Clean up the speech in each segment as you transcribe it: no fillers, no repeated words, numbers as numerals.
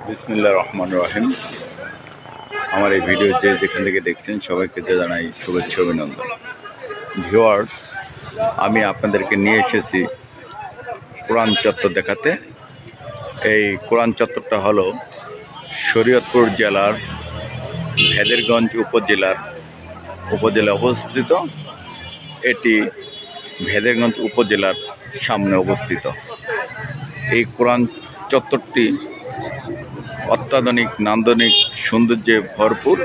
বিসমিল্লাহির রহমানির রহিম। আমার এই ভিডিও যেখান থেকে দেখছেন সবাইকে জানাই শুভেচ্ছা অভিনন্দন। ভিউয়ার্স, আমি আপনাদেরকে নিয়ে এসেছি কোরআন চত্বর দেখাতে। এই কোরআন চত্বরটা হলো শরীয়তপুর জেলার ভেদেরগঞ্জ উপজেলায় অবস্থিত। এটি ভেদেরগঞ্জ উপজেলার সামনে অবস্থিত। এই কোরআন চত্বরটি অত্যাধুনিক নান্দনিক সৌন্দর্যে ভরপুর,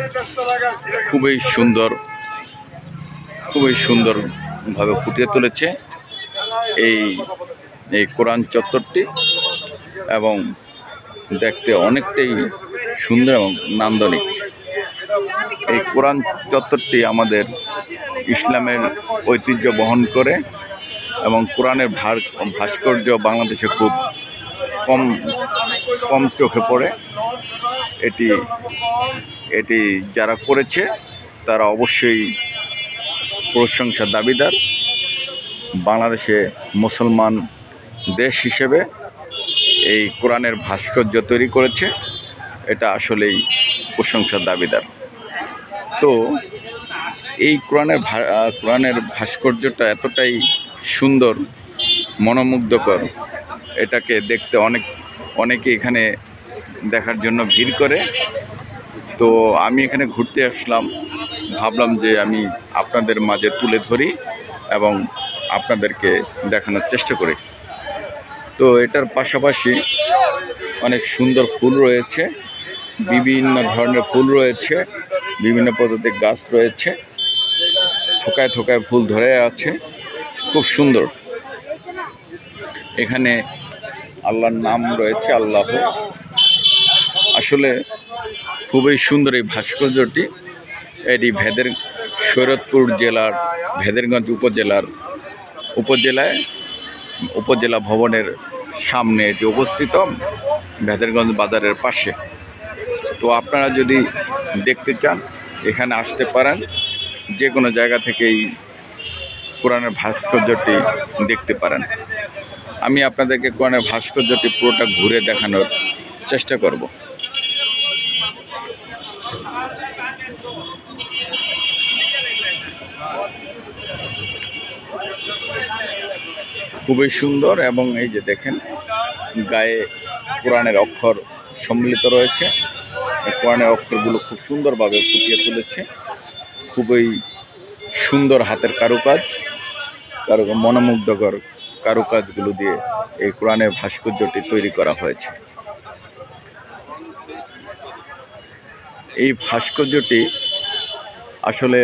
খুবই সুন্দরভাবে ফুটিয়ে তুলেছে এই কোরআন চত্বরটি, এবং দেখতে অনেকটাই সুন্দর এবং নান্দনিক। এই কোরআন চত্বরটি আমাদের ইসলামের ঐতিহ্য বহন করে এবং কোরআনের ভাস্কর্য বাংলাদেশে খুব কম চোখে পড়ে। এটি যারা করেছে তারা অবশ্যই প্রশংসার দাবিদার। বাংলাদেশে মুসলমান দেশ হিসেবে এই কোরআনের ভাস্কর্য তৈরি করেছে, এটা আসলেই প্রশংসার দাবিদার। তো এই কোরআনের ভাস্কর্যটা এতটাই সুন্দর, মনোমুগ্ধকর, এটাকে দেখতে অনেকে এখানে দেখার জন্য ভিড় করে। তো আমি এখানে ঘুরতে আসলাম, ভাবলাম যে আমি আপনাদের মাঝে তুলে ধরি এবং আপনাদেরকে দেখানোর চেষ্টা করি। তো এটার পাশাপাশি অনেক সুন্দর ফুল রয়েছে, বিভিন্ন ধরনের ফুল রয়েছে, বিভিন্ন প্রজাতির গাছ রয়েছে, থোকায় থোকায় ফুল ধরে আছে, খুব সুন্দর। এখানে আল্লাহর নাম রয়েছে, আল্লাহ। আসলে খুবই সুন্দর এই ভাস্কর্যটি। এটি শরীয়তপুর জেলার ভেদেরগঞ্জ উপজেলা ভবনের সামনে এটি অবস্থিত, ভেদেরগঞ্জ বাজারের পাশে। তো আপনারা যদি দেখতে চান এখানে আসতে পারেন, যে কোনো জায়গা থেকেই কোরআনের ভাস্কর্যটি দেখতে পারেন। আমি আপনাদেরকে কোরআনের ভাস্কর্যটি পুরোটা ঘুরে দেখানোর চেষ্টা করব। খুবই সুন্দর, এবং এই যে দেখেন গায়ে কোরআনের অক্ষর সম্মিলিত রয়েছে। এই কোরআনের অক্ষরগুলো খুব সুন্দরভাবে ফুটিয়ে তুলেছে। খুবই সুন্দর হাতের মনোমুগ্ধকর কারুকাজগুলো দিয়ে এই কোরআনের ভাস্কর্যটি তৈরি করা হয়েছে। এই ভাস্কর্যটি আসলে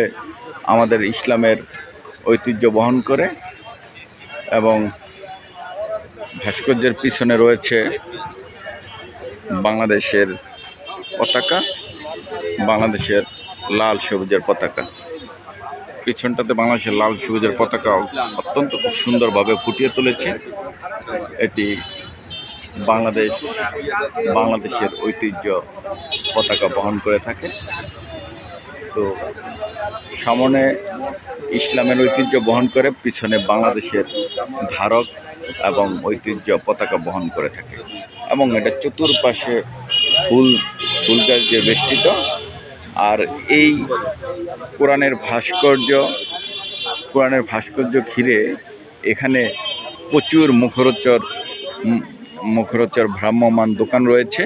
আমাদের ইসলামের ঐতিহ্য বহন করে, এবং ভাস্কর্যের পিছনে রয়েছে বাংলাদেশের পতাকা, বাংলাদেশের লাল সবুজের পতাকা। পিছনটাতে বাংলাদেশের লাল সবুজের পতাকা অত্যন্ত খুব সুন্দরভাবে ফুটিয়ে তুলেছে। এটি বাংলাদেশের ঐতিহ্য পতাকা বহন করে থাকে। তো সামনে ইসলামের ঐতিহ্য বহন করে, পিছনে বাংলাদেশের ধারক এবং ঐতিহ্য পতাকা বহন করে থাকে, এবং এটা চতুর্পাশে ফুল গাছ দিয়ে বেষ্টিত। আর এই কোরআনের ভাস্কর্য ঘিরে এখানে প্রচুর মুখরোচর ভ্রাম্যমান দোকান রয়েছে।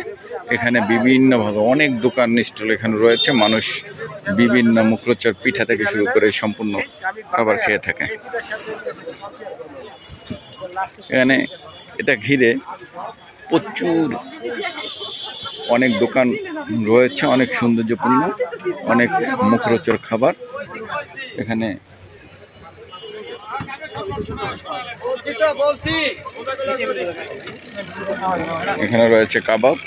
এখানে বিভিন্নভাবে অনেক দোকান স্টল এখানে রয়েছে। মানুষ বিভিন্ন মুখরোচর পিঠা থেকে শুরু করে সম্পূর্ণ খাবার খেয়ে থাকে। এখানে এটা ঘিরে প্রচুর অনেক দোকান রয়েছে, অনেক সৌন্দর্যপূর্ণ, অনেক মুখরোচর খাবার। এখানে রয়েছে কাবাব,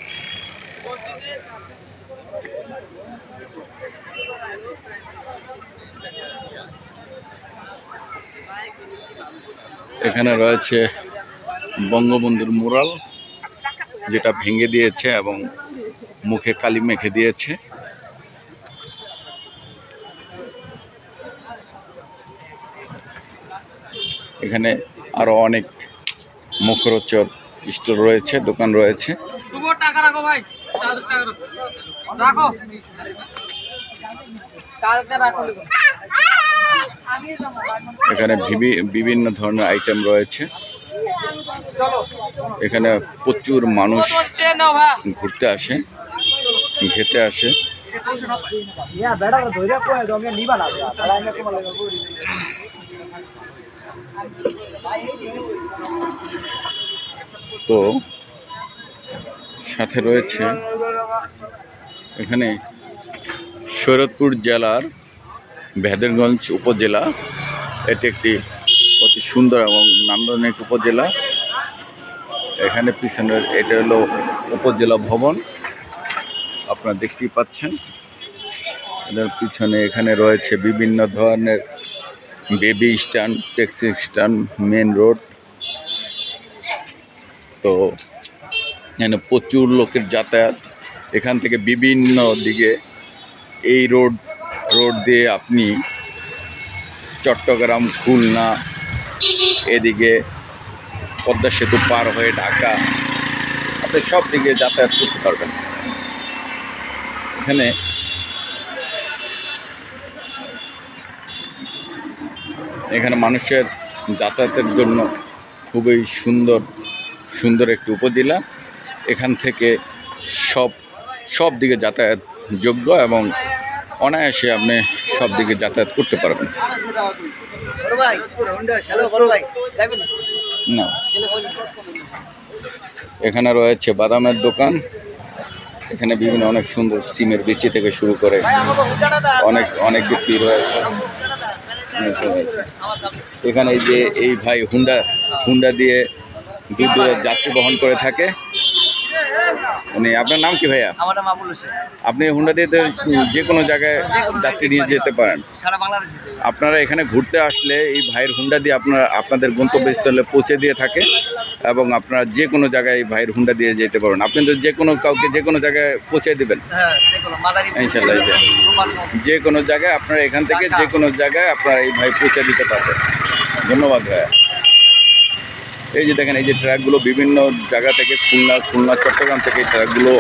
এখানে রয়েছে বঙ্গবন্ধুর মুরাল, যেটা ভেঙে দিয়েছে এবং মুখে কালি মেখে দিয়েছে। এখানে আরো অনেক মুখরোচর স্টল রয়েছে, দোকান রয়েছে। এখানে বিভিন্ন ধরনের আইটেম রয়েছে। এখানে প্রচুর মানুষ ঘুরতে আসে, খেতে আসে। তো সাথে রয়েছে এখানে শরীয়তপুর জেলার ভেদেরগঞ্জ উপজেলা। এটি একটি অতি সুন্দর এবং নান্দনিক উপজেলা। এখানে পিছনে এটা হলো উপজেলা ভবন, আপনারা দেখতেই পাচ্ছেন। এটার পিছনে এখানে রয়েছে বিভিন্ন ধরনের baby stand, taxi stand, main road. তো এখানে প্রচুর লোকের যাতায়াত। এখান থেকে বিভিন্ন দিকে এই রোড দিয়ে আপনি চট্টগ্রাম, খুলনা, এদিকে পদ্মা সেতু পার হয়ে ঢাকা, আপনি সব দিকে যাতায়াত করতে পারবেন। এখানে মানুষের যাতায়াতের জন্য খুবই সুন্দর একটি উপজেলা। এখান থেকে সব দিকে যাতায়াত যোগ্য এবং অনায়াসে আপনি সব দিকে যাতায়াত করতে পারবেন। না, এখানে রয়েছে বাদামের দোকান। এখানে বিভিন্ন অনেক সুন্দর সিমের বিচি থেকে শুরু করে অনেক বিচি রয়েছে। এখানে এই ভাই হুন্ডা দিয়ে দূর যাত্রী বহন করে থাকে। আপনার নাম কি ভাইয়া? আমার নাম আবুল হোসেন। আপনি হুন্ডা দিয়ে যে কোনো জায়গায় যাত্রী নিয়ে যেতে পারেন। সারা বাংলাদেশে আপনারা এখানে ঘুরতে আসলে এই ভাইয়ের হুন্ডা দিয়ে আপনাদের গন্তব্যস্থলে পৌঁছে দিয়ে থাকে এবং আপনারা যে কোনো জায়গায় এই ভাইয়ের হুন্ডা দিয়ে যেতে পারেন। আপনি তো কাউকে যে কোনো জায়গায় পৌঁছে দেবেন ইনশাল্লাহ। যে কোনো জায়গায় আপনারা এখান থেকে যে কোনো জায়গায় আপনারা এই ভাই পৌঁছে দিতে পারবেন। ধন্যবাদ ভাইয়া। এই যে দেখেন, এই যে ট্রাকগুলো বিভিন্ন জায়গা থেকে খুলনা চট্টগ্রাম থেকে এই ট্রাকগুলো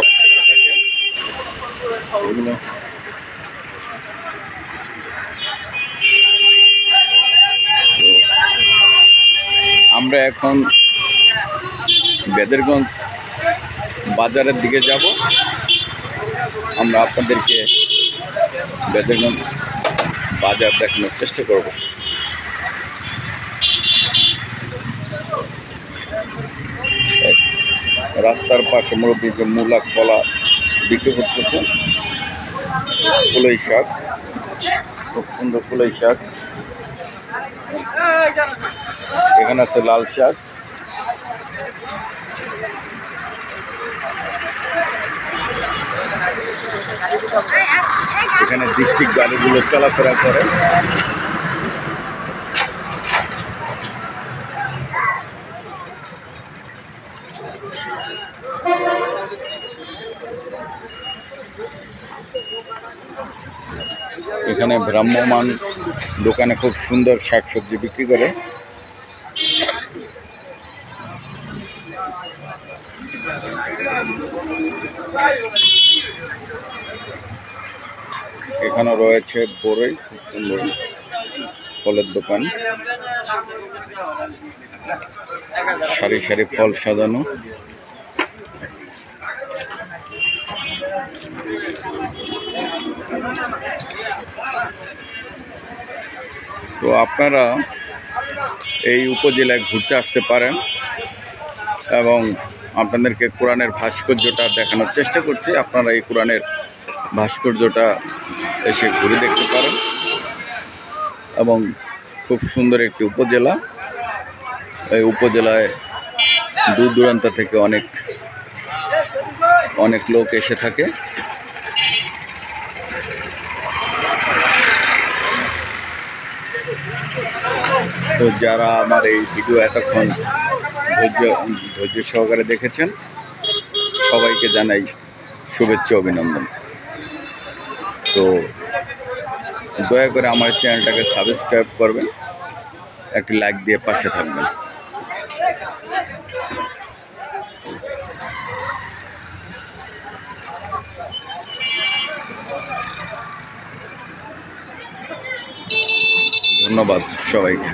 আমরা এখন ভেদেরগঞ্জ বাজারের দিকে যাব। আমরা আপনাদেরকে ভেদেরগঞ্জ বাজার দেখানোর চেষ্টা করব। রাস্তার পাশে মুরব্বী যে মূলা কলা বিক্রি করতেছে। পুলাই শাক, খুব সুন্দর পুলাই শাক। এখানে আছে লাল শাক। এখানে ডিস্ট্রিক্ট গাড়িগুলো চলাফেরা করে। এখানে ভ্রাম্যমান দোকানে খুব সুন্দর শাকসবজি বিক্রি করে। এখানে রয়েছে বড়ই, খুব সুন্দর ফলের দোকান। সারি সারি ফল সাজানো। তো আপনারা এই উপজেলায় ঘুরতে আসতে পারেন এবং আপনাদেরকে কোরআনের ভাস্কর্যটা দেখানোর চেষ্টা করছি। আপনারা এই কোরআনের ভাস্কর্যটা এসে ঘুরে দেখতে পারেন এবং খুব সুন্দর একটি উপজেলা। এই উপজেলায় দূর দূরান্ত থেকে অনেক লোক এসে থাকে। তো যারা আমার এই ভিডিও এতক্ষণ ধৈর্য সহকারে দেখেছেন, সবাইকে জানাই শুভেচ্ছা, অভিনন্দন। তো দয়া করে আমার চ্যানেলটাকে সাবস্ক্রাইব করবেন, একটি লাইক দিয়ে পাশে থাকবেন। ধন্যবাদ সবাইকে।